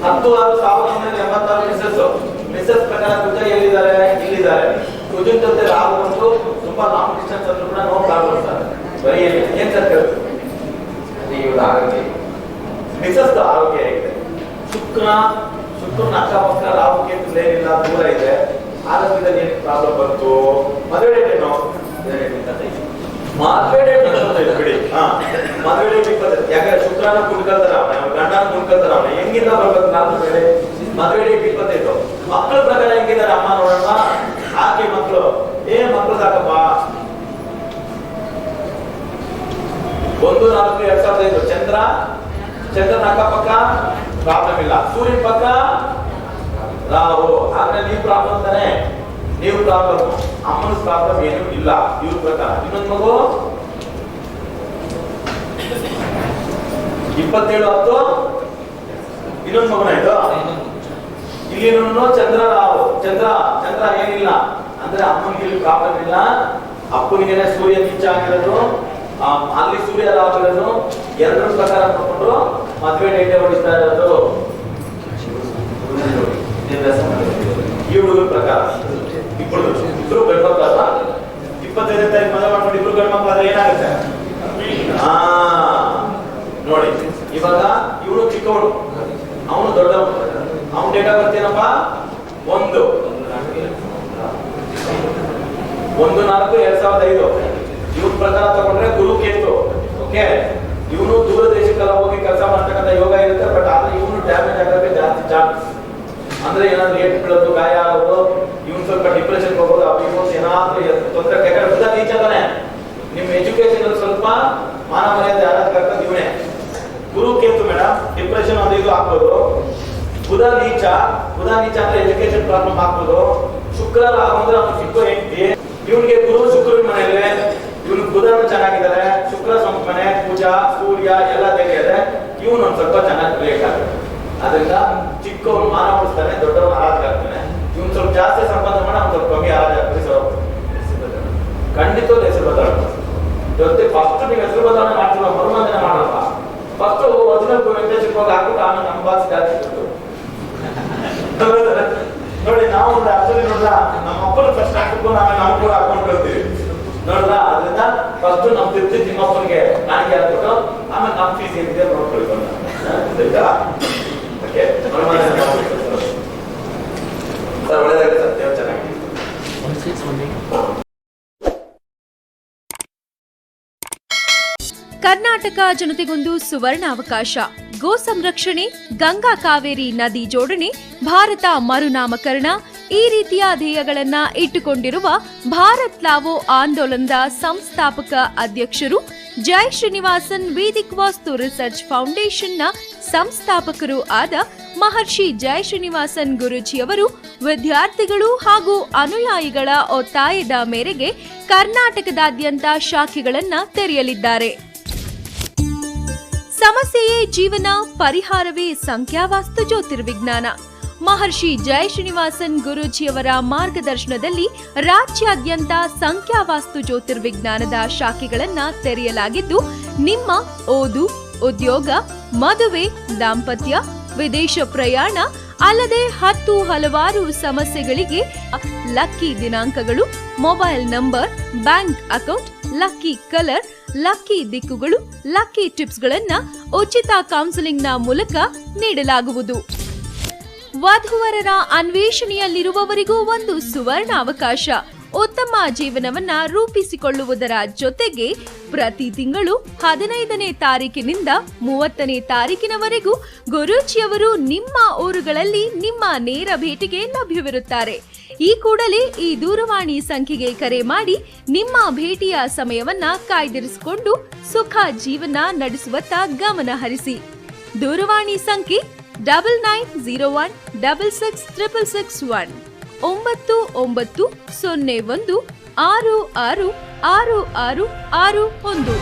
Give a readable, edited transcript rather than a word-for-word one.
10/6/1986 Mrs ಪ್ರಕಾರ ಕುಜ ಎಲ್ಲಿದ್ದಾರೆ, ಇಲ್ಲಿದ್ದಾರೆ. ಕುಜನ್ ಜೊತೆ ರಾಹು ಬಂದು ತುಂಬಾ ಲಾಂಗ್ ಡಿಸ್ಟೆನ್ಸ್ ಅಂದ್ರೂ ಕೂಡ ನೋ ಪ್ರಾಬ್ಲಮ್ ಸರ್. ಬರೀ ಏನ್ ಸರ್ ಇವ್ರ ಆರೋಗ್ಯ, ಮಿಸಸ್ ಆರೋಗ್ಯ ಹೇಗಿದೆ, ಶುಕ್ರನ ಅಕ್ಕಪಕ್ಕ ರಾಹು ಕೇತು ಏನಿಲ್ಲ, ದೂರ ಇದೆ, ಆರೋಗ್ಯದಲ್ಲಿ ಏನು ಪ್ರಾಬ್ಲಮ್ ಬಂತು. ಮದುವೆ ಡೇಟ್ ಏನು, ಮದುವೆ ಡೇಟ್ ಬಿಡಿ. ಮದುವೆ ಡೇಟ್ 20. ಯಾಕಂದ್ರೆ ಶುಕ್ರನ ಗುಂಡ್ಕಲ್ತಾರ ಅವನ, ಗಂಡನ ಗುಂಡ್ಕಲ್ತಾರ ಅವನ, ಹೆಂಗಿಂದ ಬರ್ಬೇಕು ನಾಲ್ಕು ಬೇರೆ. ಮದುವೆ ಡೇಟ್ 25. ಮಕ್ಕಳ ಪ್ರಕಾರ ಹೆಂಗಿದ್ದಾರೆ ಅಮ್ಮ ನೋಡೋಣ. ಆಕೆ ಮಕ್ಕಳು ಮಕ್ಕಳು ಸಾಕಪ್ಪ. 1/4/2005 ಚಂದ್ರನ ಅಕ್ಕಪಕ್ಕ ಪ್ರಾಬ್ಲಮ್ ಇಲ್ಲ, ಸೂರ್ಯನ ಪಕ್ಕ ರಾಹು. ಆದ್ರೆ ನೀವು ಪ್ರಾಬ್ಲಮ್ ತಾನೆ, ನೀವು ಪ್ರಾಬ್ಲಮ್, ಅಮ್ಮನ ಪ್ರಾಬ್ಲಮ್ ಏನು ಇಲ್ಲ ಇವ್ರ ಪ್ರಕಾರ. ಇನ್ನೊಂದು ಮಗು 27/10 ಇನ್ನೊಂದು ಮಗುನ ಇದು. ಇಲ್ಲಿ ಚಂದ್ರ ರಾಹು, ಚಂದ್ರ ಏನಿಲ್ಲ ಅಂದ್ರೆ ಅಮ್ಮನಿಗೆ ಇಲ್ಲಿ ಪ್ರಾಬ್ಲಮ್ ಇಲ್ಲ. ಅಪ್ಪನಿಗೆ ಸೂರ್ಯ ನೀಚ ಆಗಿರೋದು, ಅಲ್ಲಿ ಸೂರ್ಯ ರಾಹು ಇರೋದು, ಎರಡರ ಪ್ರಕಾರ ನೋಡ್ಕೊಂಡ್ರು ಮದುವೆ ಡೇಟ್ ಹೊಡಿಸ್ತಾ ಇರೋದು ಈ ಹುಡುಗರ ಪ್ರಕಾರ. ಇಬ್ರು ಗಂಡು ಮಕ್ಕಳ 25ನೇ ತಾರೀಕು ಮದುವೆ ಮಾಡ್ಕೊಂಡು ಇಬ್ರು ಗಂಡು ಮಕ್ಕಳಾದ್ರೆ ಏನಾಗುತ್ತೆ ನೋಡಿ. ಇವಾಗ ಇವಳು ಚಿಕ್ಕವಳು, ಅವನು ದೊಡ್ಡವನು. ಅವನ ಡೇಟ್ ಆಫ್ ಬರ್ತ್ ಏನಪ್ಪ, 1/4/2005. ಇವ್ರ ಪ್ರಕಾರ ತಗೊಂಡ್ರೆ ಗುರು ಕೇತು. ಓಕೆ, ಇವನು ದೂರ ದೇಶಕ್ಕೆಲ್ಲ ಹೋಗಿ ಕೆಲಸ ಮಾಡ್ತಕ್ಕಂಥ ಯೋಗ ಇರುತ್ತೆ. ಬಟ್ ಆದ್ರೆ ಇವನು ಡ್ಯಾಮೇಜ್ ಆಗೋಕೆ ಜಾಸ್ತಿ ಚಾನ್ಸ್. ಅಂದ್ರೆ ಏನಾದ್ರು ಏಟ್ ಬೀಳೋದು, ಗಾಯ ಆಗೋದು, ಇವನು ಸ್ವಲ್ಪ ಡಿಪ್ರೆಷನ್ ಹೋಗೋದು, ಇವನು ಏನಾದ್ರೂ ತೊಂದರೆ. ಯಾಕಂದ್ರೆ ಬುಧ ನೀಚ ತಾನೆ, ನಿಮ್ ಎಜುಕೇಶನ್ ಅಲ್ಲಿ ಸ್ವಲ್ಪ ಮಾನ ಮರ್ಯಾದೆ ಯಾರಾಗ್ತಕ್ಕಂಥ ಇವನೇ. ಗುರು ಕೇತು ಮೇಡಮ್ ಡಿಪ್ರೆಷನ್ ಅದು ಇದು ಆಗ್ಬೋದು. ಬುಧ ನೀಚ ಅಂದ್ರೆ ಎಜುಕೇಶನ್ ಪ್ರಾಬ್ಲಮ್ ಆಗ್ಬೋದು. ಶುಕ್ರ ರಾಹು ಅಂದ್ರೆ ಅವನು ಚಿಕ್ಕ ಹೆಂಡತಿ. ಇವನಿಗೆ ಗುರು ಶುಕ್ರನ ಮನೆಯಲ್ಲೇ, ಇವನು ಬುಧನು ಚೆನ್ನಾಗಿದ್ದಾರೆ, ಶುಕ್ರ ಸ್ವಂತ ಮನೆ, ಪೂಜಾ ಸೂರ್ಯ ಎಲ್ಲ ಇದೆ. ಇವನು ಒಂದ್ ಸ್ವಲ್ಪ ಚೆನ್ನಾಗಿ ರಿಲೇಟ್ ಆಗುತ್ತೆ. ಅದರಿಂದ ಚಿಕ್ಕವನು ಮಾನ ಉಳಿಸ್ತಾನೆ, ದೊಡ್ಡವನು ಆರಾಧ ಆಗ್ತಾನೆ. ಇವನು ಸ್ವಲ್ಪ ಜಾಸ್ತಿ ಸಂಪಾದನೆ ಮಾಡಿ ಅವ್ನು ಸ್ವಲ್ಪ ಕಮ್ಮಿ ಆರಾಧ ಆಗ್ತದೆ. ಖಂಡಿತ ಹೆಸರು ಬದಲಾವಣೆ ಜೊತೆ ಫಸ್ಟ್ ನೀವು ಹೆಸರು ಬದಲಾವಣೆ ಮಾಡ್ತೀವ, ಮರುಮಂದನೆ ಮಾಡಲ್ಲ. ಫಸ್ಟ್ ಒರಿಜಿನಲ್ ವೆಂಕಟೇಶ್ವರ ಹೋಗಿ ಹಾಕ್ಬಿಟ್ಟು ಆಮೇಲೆ ನಮ್ಮ ಬಾಸ್ ಜಾಸ್ತಿ ನೋಡಿ. ನಾವು ಒಂದು ಅರ್ಥದಲ್ಲಿ ನೋಡ್ರ, ನಮ್ಮ ಅಪ್ಪನ ಫಸ್ಟ್ ಹಾಕಿಕೊಂಡು ಆಮೇಲೆ ನಾವು ಕೂಡ ಹಾಕೊಂಡು ಬರ್ತೀವಿ ನೋಡ್ರ. ಅದರಿಂದ ಫಸ್ಟ್ ನಮ್ ತಿರ್ತಿ ನಿಮ್ಮಪ್ಪನಿಗೆ ನಾಯಿಗೆ ಹಾಕ್ಬಿಟ್ಟು ಆಮೇಲೆ ನಮ್ ಫೀಸ್ ಏನಿದೆ ನೋಡ್ಕೊಳ್ಕೊಂಡು ಒಳ್ಳೇದಾಗುತ್ತೆ ಸರ್. ದೇವ್ ಚೆನ್ನಾಗಿ. ಕರ್ನಾಟಕ ಜನತೆಗೊಂದು ಸುವರ್ಣ ಅವಕಾಶ. ಗೋ ಸಂರಕ್ಷಣೆ, ಗಂಗಾ ಕಾವೇರಿ ನದಿ ಜೋಡಣೆ, ಭಾರತ ಮರುನಾಮಕರಣ ಈ ರೀತಿಯ ಧ್ಯೇಯಗಳನ್ನ ಇಟ್ಟುಕೊಂಡಿರುವ ಭಾರತ್ ಲಾವೋ ಆಂದೋಲನದ ಸಂಸ್ಥಾಪಕ ಅಧ್ಯಕ್ಷರು, ಜೈ ಶ್ರೀನಿವಾಸನ್ ವೇದಿಕ್ ವಾಸ್ತು ರಿಸರ್ಚ್ ಫೌಂಡೇಶನ್ನ ಸಂಸ್ಥಾಪಕರು ಆದ ಮಹರ್ಷಿ ಜೈ ಶ್ರೀನಿವಾಸನ್ ಗುರೂಜಿಯವರು ವಿದ್ಯಾರ್ಥಿಗಳು ಹಾಗೂ ಅನುಯಾಯಿಗಳ ಒತ್ತಾಯದ ಮೇರೆಗೆ ಕರ್ನಾಟಕದಾದ್ಯಂತ ಶಾಖೆಗಳನ್ನ ತೆರೆಯಲಿದ್ದಾರೆ. ಸಮಸ್ಯೆಯೇ ಜೀವನ, ಪರಿಹಾರವೇ ಸಂಖ್ಯಾವಾಸ್ತು ಜ್ಯೋತಿರ್ವಿಜ್ಞಾನ. ಮಹರ್ಷಿ ಜೈ ಶ್ರೀನಿವಾಸನ್ ಗುರೂಜಿಯವರ ಮಾರ್ಗದರ್ಶನದಲ್ಲಿ ರಾಜ್ಯಾದ್ಯಂತ ಸಂಖ್ಯಾವಾಸ್ತು ಜ್ಯೋತಿರ್ವಿಜ್ಞಾನದ ಶಾಖೆಗಳನ್ನ ತೆರೆಯಲಾಗಿದ್ದು, ನಿಮ್ಮ ಓದು, ಉದ್ಯೋಗ, ಮದುವೆ, ದಾಂಪತ್ಯ, ವಿದೇಶ ಪ್ರಯಾಣ ಅಲ್ಲದೆ ಹಲವಾರು ಸಮಸ್ಯೆಗಳಿಗೆ ಲಕ್ಕಿ ದಿನಾಂಕಗಳು, mobile number, bank account, lucky colour, lucky ದಿಕ್ಕುಗಳು, ಲಕ್ಕಿ ಟಿಪ್ಸ್ಗಳನ್ನ ಉಚಿತ ಕೌನ್ಸೆಲಿಂಗ್ನ ಮೂಲಕ ನೀಡಲಾಗುವುದು. ವಧುವರರ ಅನ್ವೇಷಣೆಯಲ್ಲಿರುವವರಿಗೂ ಒಂದು ಸುವರ್ಣ ಅವಕಾಶ. ಉತ್ತಮ ಜೀವನವನ್ನ ರೂಪಿಸಿಕೊಳ್ಳುವುದರ ಜೊತೆಗೆ ಪ್ರತಿ ತಿಂಗಳು 15ನೇ ತಾರೀಕಿನಿಂದ 30ನೇ ತಾರೀಕಿನವರೆಗೂ ಗುರೂಜಿಯವರು ನಿಮ್ಮ ಊರುಗಳಲ್ಲಿ ನಿಮ್ಮ ನೇರ ಭೇಟಿಗೆ ಲಭ್ಯವಿರುತ್ತಾರೆ. ಈ ಕೂಡಲೇ ಈ ದೂರವಾಣಿ ಸಂಖ್ಯೆಗೆ ಕರೆ ಮಾಡಿ ನಿಮ್ಮ ಭೇಟಿಯ ಸಮಯವನ್ನ ಕಾಯ್ದಿರಿಸಿಕೊಂಡು ಸುಖ ಜೀವನ ನಡೆಸುವತ್ತ ಗಮನ ಹರಿಸಿ. ದೂರವಾಣಿ ಸಂಖ್ಯೆ 9901666661 9901666661.